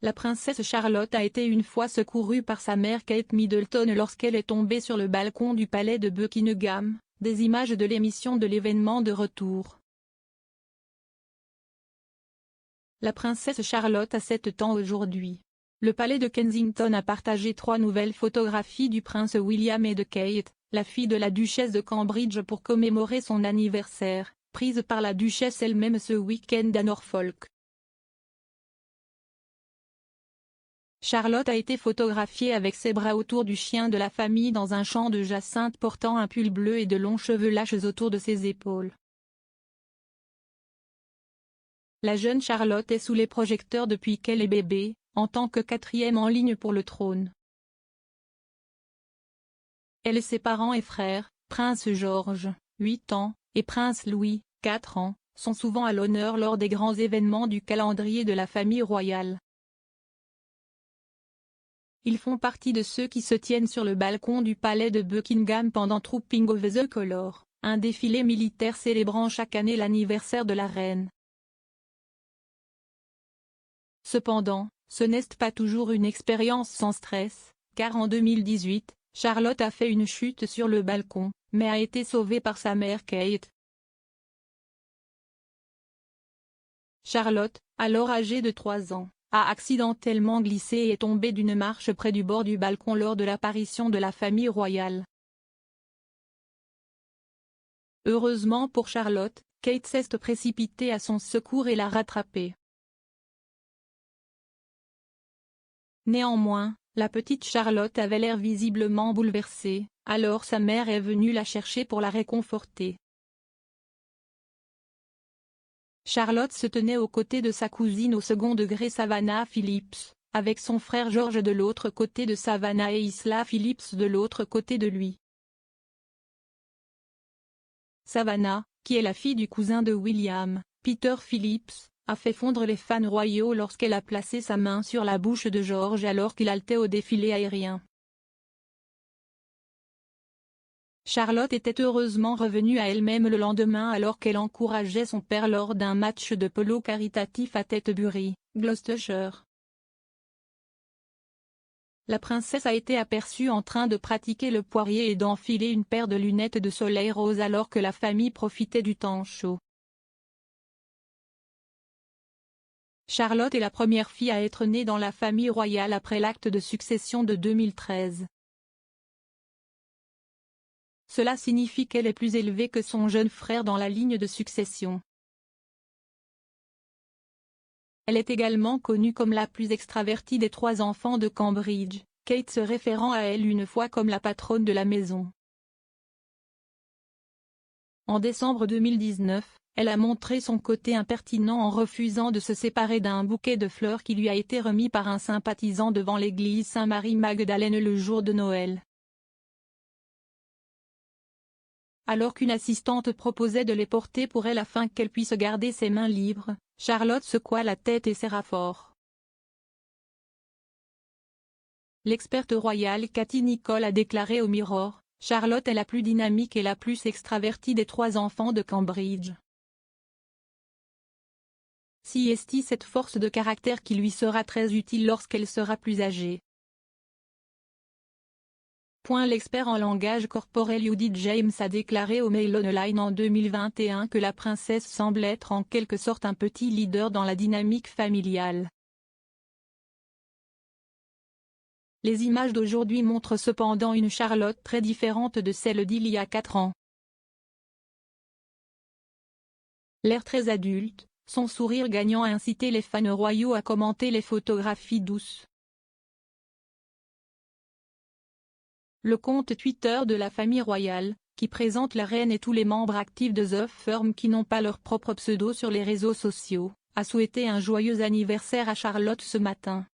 La princesse Charlotte a été une fois secourue par sa mère Kate Middleton lorsqu'elle est tombée sur le balcon du palais de Buckingham, des images de l'émission de l'événement de retour. La princesse Charlotte a 7 ans aujourd'hui. Le palais de Kensington a partagé 3 nouvelles photographies du prince William et de Kate, la fille de la duchesse de Cambridge pour commémorer son anniversaire, prises par la duchesse elle-même ce week-end à Norfolk. Charlotte a été photographiée avec ses bras autour du chien de la famille dans un champ de jacinthe portant un pull bleu et de longs cheveux lâches autour de ses épaules. La jeune Charlotte est sous les projecteurs depuis qu'elle est bébé, en tant que 4e en ligne pour le trône. Elle et ses parents et frères, Prince George, 8 ans, et Prince Louis, 4 ans, sont souvent à l'honneur lors des grands événements du calendrier de la famille royale. Ils font partie de ceux qui se tiennent sur le balcon du palais de Buckingham pendant Trooping of the Colour, un défilé militaire célébrant chaque année l'anniversaire de la reine. Cependant, ce n'est pas toujours une expérience sans stress, car en 2018, Charlotte a fait une chute sur le balcon, mais a été sauvée par sa mère Kate. Charlotte, alors âgée de 3 ans, a accidentellement glissé et est tombée d'une marche près du bord du balcon lors de l'apparition de la famille royale. Heureusement pour Charlotte, Kate s'est précipitée à son secours et l'a rattrapée. Néanmoins, la petite Charlotte avait l'air visiblement bouleversée, alors sa mère est venue la chercher pour la réconforter. Charlotte se tenait aux côtés de sa cousine au second degré Savannah Phillips, avec son frère George de l'autre côté de Savannah et Isla Phillips de l'autre côté de lui. Savannah, qui est la fille du cousin de William, Peter Phillips, a fait fondre les fans royaux lorsqu'elle a placé sa main sur la bouche de George alors qu'il haletait au défilé aérien. Charlotte était heureusement revenue à elle-même le lendemain alors qu'elle encourageait son père lors d'un match de polo caritatif à Tetbury, Gloucestershire. La princesse a été aperçue en train de pratiquer le poirier et d'enfiler une paire de lunettes de soleil rose alors que la famille profitait du temps chaud. Charlotte est la première fille à être née dans la famille royale après l'acte de succession de 2013. Cela signifie qu'elle est plus élevée que son jeune frère dans la ligne de succession. Elle est également connue comme la plus extravertie des 3 enfants de Cambridge, Kate se référant à elle une fois comme la patronne de la maison. En décembre 2019, elle a montré son côté impertinent en refusant de se séparer d'un bouquet de fleurs qui lui a été remis par un sympathisant devant l'église Saint-Marie-Magdalène le jour de Noël. Alors qu'une assistante proposait de les porter pour elle afin qu'elle puisse garder ses mains libres, Charlotte secoua la tête et serra fort. L'experte royale Cathy Nicholl a déclaré au Mirror, « Charlotte est la plus dynamique et la plus extravertie des 3 enfants de Cambridge. Si est cette force de caractère qui lui sera très utile lorsqu'elle sera plus âgée. » L'expert en langage corporel Judith James a déclaré au Mail Online en 2021 que la princesse semble être en quelque sorte un petit leader dans la dynamique familiale. Les images d'aujourd'hui montrent cependant une Charlotte très différente de celle d'il y a 4 ans. L'air très adulte, son sourire gagnant a incité les fans royaux à commenter les photographies douces. Le compte Twitter de la famille royale, qui présente la reine et tous les membres actifs de The Firm qui n'ont pas leur propre pseudo sur les réseaux sociaux, a souhaité un joyeux anniversaire à Charlotte ce matin.